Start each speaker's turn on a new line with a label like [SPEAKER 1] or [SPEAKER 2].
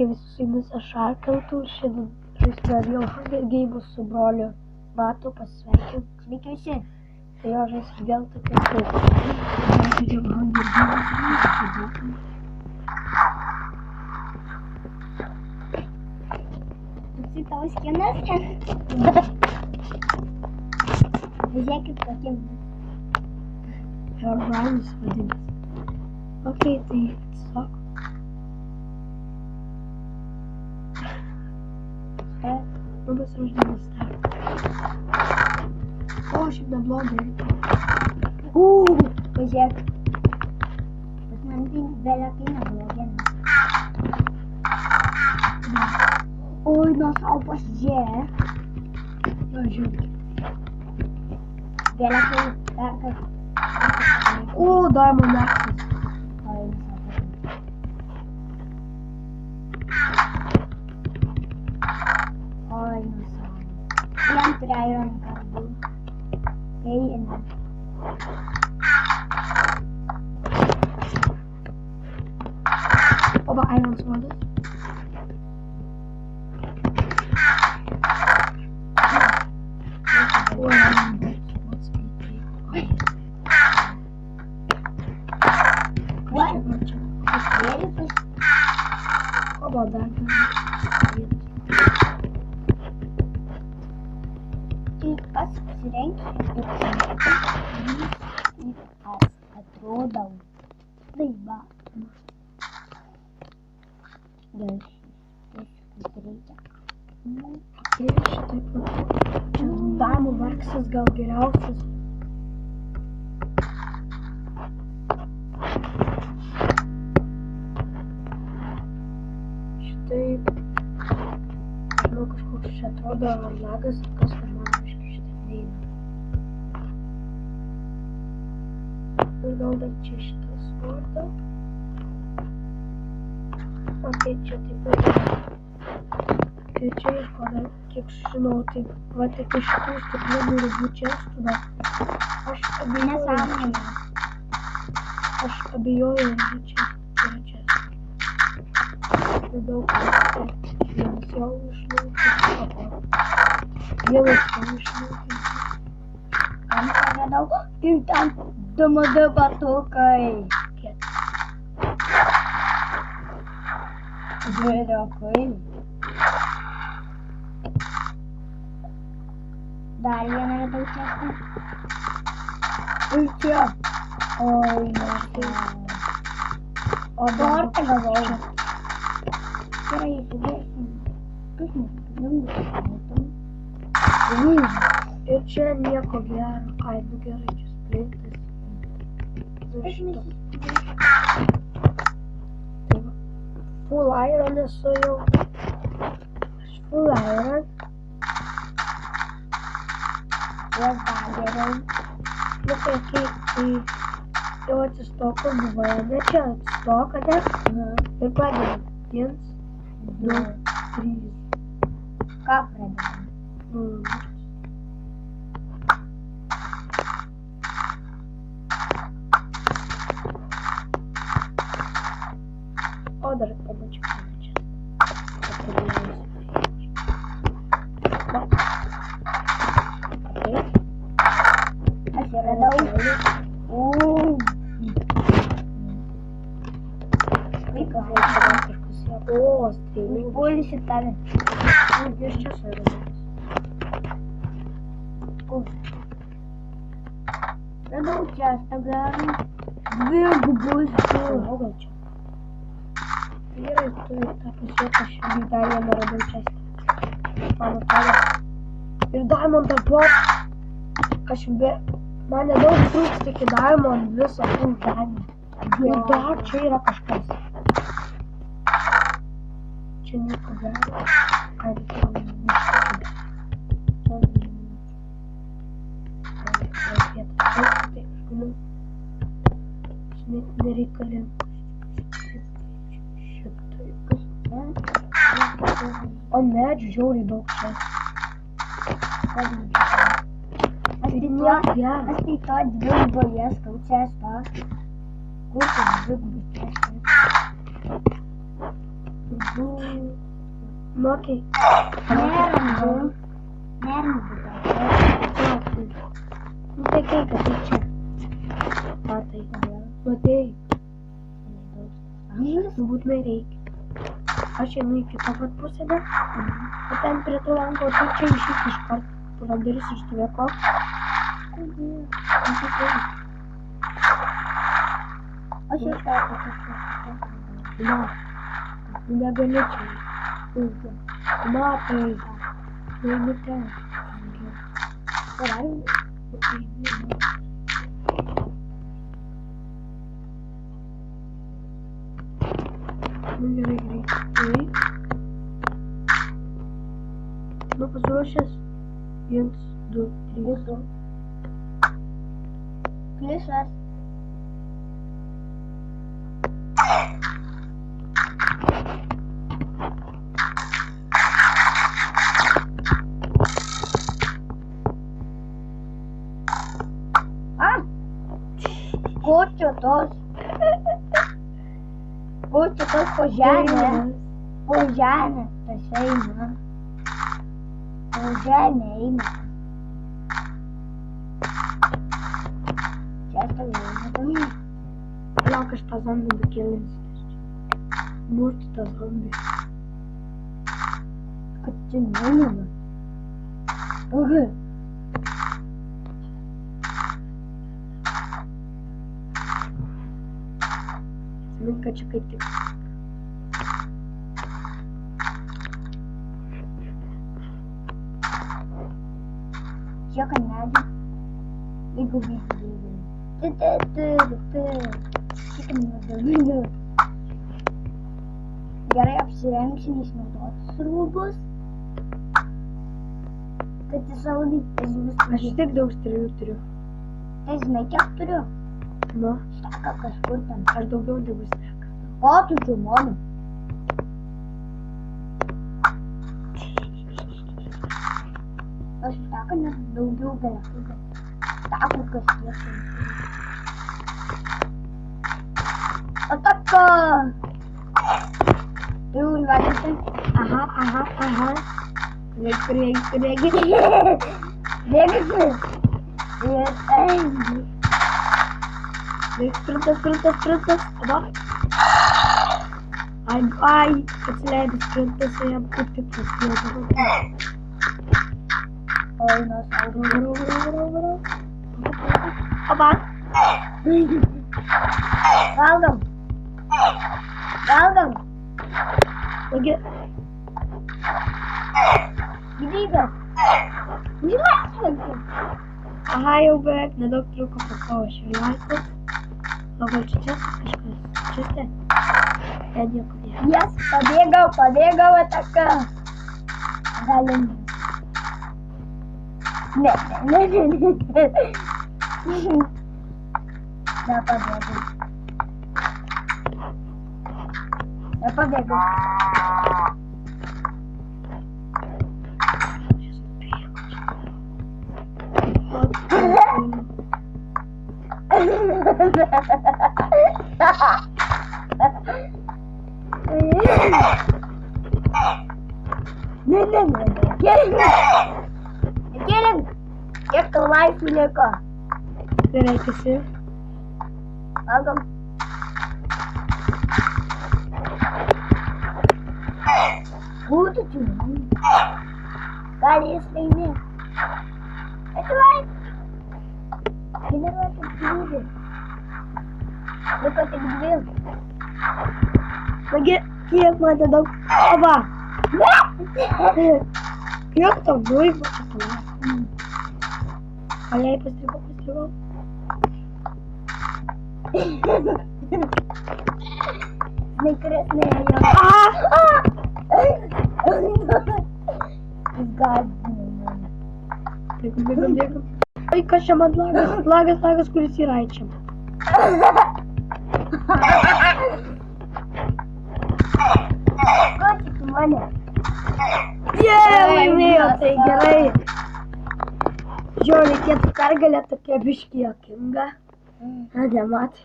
[SPEAKER 1] Sveiki visi su jumis aš Arkaltų. Šiandien žaisime vėl Hunger Games su broliu Matu. Pasveikim.
[SPEAKER 2] Sveiki visi.
[SPEAKER 1] Tai jo žaisim vėl tokias kaip. Žaidžiam Hunger Games.
[SPEAKER 2] Toksai tavo skinas čia. Žiūrėkit kokie.
[SPEAKER 1] Herobrines vadinasi. Ok, tai tiesiog. Numbers uždėlis start. O, šiaip neblogai.
[SPEAKER 2] Pažiūrėk. Bet man tai belekai neblogai. Oi, nuo savo pasižiūrėk.
[SPEAKER 1] Na, žiūrėk.
[SPEAKER 2] Belekai perka.
[SPEAKER 1] O, Diamond Axis.
[SPEAKER 2] Oi, nuo savo. Jam turi iron kardu. Eina.
[SPEAKER 1] Oba Iron Swords.
[SPEAKER 2] What? Very first.
[SPEAKER 1] Oba dar.
[SPEAKER 2] Tai kas pasirengia ir atrodau. Tai va. Gerai. Taip reikia.
[SPEAKER 1] Ir šitaip pat. Čia Diamond Axis gal geriausias. Šitaip. Žinau, kažkoks čia atrodo lagas, kas kad man biškai šitaip neina. Ir gal dar čia šitas svordą. Ok, čia taip pat. Tai čia išpada, kiek žinau, tai va tik iš šitų stiklinių ribų čestų, bet aš abejoju, ar čia yra čestų. Tai daug vienas jau išlaukė, vienas jau išlaukė.
[SPEAKER 2] Kam paradau? Ir ten DMD batukai. Žiūrėkai. Dar vieną radau čestą. Ir čia. Oi, o tortą gavau. Gerai, sudėsim. Kaip mes
[SPEAKER 1] Ir čia nieko gero. Ai, nu gerai, čia splintas. Tai va. Full Iron esu jau. Aš Full Iron.
[SPEAKER 2] Jas dar geriau.
[SPEAKER 1] Nu tai jau atsistoko buvo, ne čia atsistoka, ne? Ir pradėjom. 1, 2, 3.
[SPEAKER 2] Ką pradėjom?
[SPEAKER 1] O dar pamačiau čia.
[SPEAKER 2] Aš radau.
[SPEAKER 1] Vaikas kažkas ją. O, strėlių.
[SPEAKER 2] Užpulsi tave.
[SPEAKER 1] Iš čia suėdamas.
[SPEAKER 2] Radau čestą gerą. Dvigubus du.
[SPEAKER 1] Gal čia. Gerai, tu tą pasiek, aš irgi dar vieną radau čestą. Man atrodo. Ir Diamond Bot. Aš man nedaug trūksta iki Diamond viso full Diamond. Ir dar čia yra kažkas. Čia nieko gero. Ai, reikėjo neištikti. Tai aš galiu. Net nereikalinga. O medžių žiauriai daug čia.
[SPEAKER 2] Aš tai to dvigubo ieškau čestą. Kur tas dvigubus čestas?
[SPEAKER 1] Ну окей.
[SPEAKER 2] Нервно. Нервно.
[SPEAKER 1] Ну такий капіче. Патий. Окей. Ну будь рейк. А ще ну які папат посиде. А температура тут чи ще кишкар. Порадирися, що яка.
[SPEAKER 2] А що так?
[SPEAKER 1] Да. Я горячий. Маты. Ну не так.
[SPEAKER 2] Правильно.
[SPEAKER 1] Ну играй. Ну посмотри сейчас. 1, 2, 3.
[SPEAKER 2] Клишас. А? Кучу тос. Кучу тос пожарне. Пожарне. Пожарне. Пожарне. Часто видно.
[SPEAKER 1] Жалко, что зомби выкинулись. Может, это зомби.
[SPEAKER 2] Кочевина. Ага.
[SPEAKER 1] Ну-ка, чекайте.
[SPEAKER 2] Чекай надо. И губить. Чекай надо. Gerai apsirengsim išnaudotus rūbus, kad įsaudytis viską.
[SPEAKER 1] Aš tik daug strėlių turiu.
[SPEAKER 2] Tai žinai, kiek turiu?
[SPEAKER 1] Nu,
[SPEAKER 2] Šteka kažkur ten.
[SPEAKER 1] aš daugiau negu strėlių.
[SPEAKER 2] O, tu džumonų. Aš šteka net daugiau galėtų. Štekų kažkiek. Ataka! Tu valyti.
[SPEAKER 1] Aha. Reik.
[SPEAKER 2] Bėgti.
[SPEAKER 1] Reik sprintas. Давай. Ai, atsileidai sprintas, jam kaip tik prasidėjo.
[SPEAKER 2] Oi, nuo
[SPEAKER 1] Varau. Oba.
[SPEAKER 2] Valgom.
[SPEAKER 1] Lagi.
[SPEAKER 2] Gyvybės.
[SPEAKER 1] Aha, jau beveik nedaug trūko pakaušio laikus. O gal čia kažkas? Čia? Ten nieko nėra.
[SPEAKER 2] Jas, pabėgau ataka. Galim. Ne. Nepabėgau. Ne. Gelin. Kiek tau laisvų liko?
[SPEAKER 1] Gerai, kasi.
[SPEAKER 2] Valgom. Būtų čiūnų. Gal jis laimė. Atsivaik. Generuoti gyvybė. Liko tik 2.
[SPEAKER 1] Lagi, kiek man ten daug. Oba. Kiek tau laiko čia toliau? O jei pastrigau.
[SPEAKER 2] Snikris neėjo. Gąsdinai.
[SPEAKER 1] Bėgam. Oi, kas čia man lagas? Lagas, kuris yra čia.
[SPEAKER 2] Ko tik mane?
[SPEAKER 1] Laimėjo, tai gerai. Žiūrėjau, reikėtų pergalę tokia biškį jokinga. Nematė.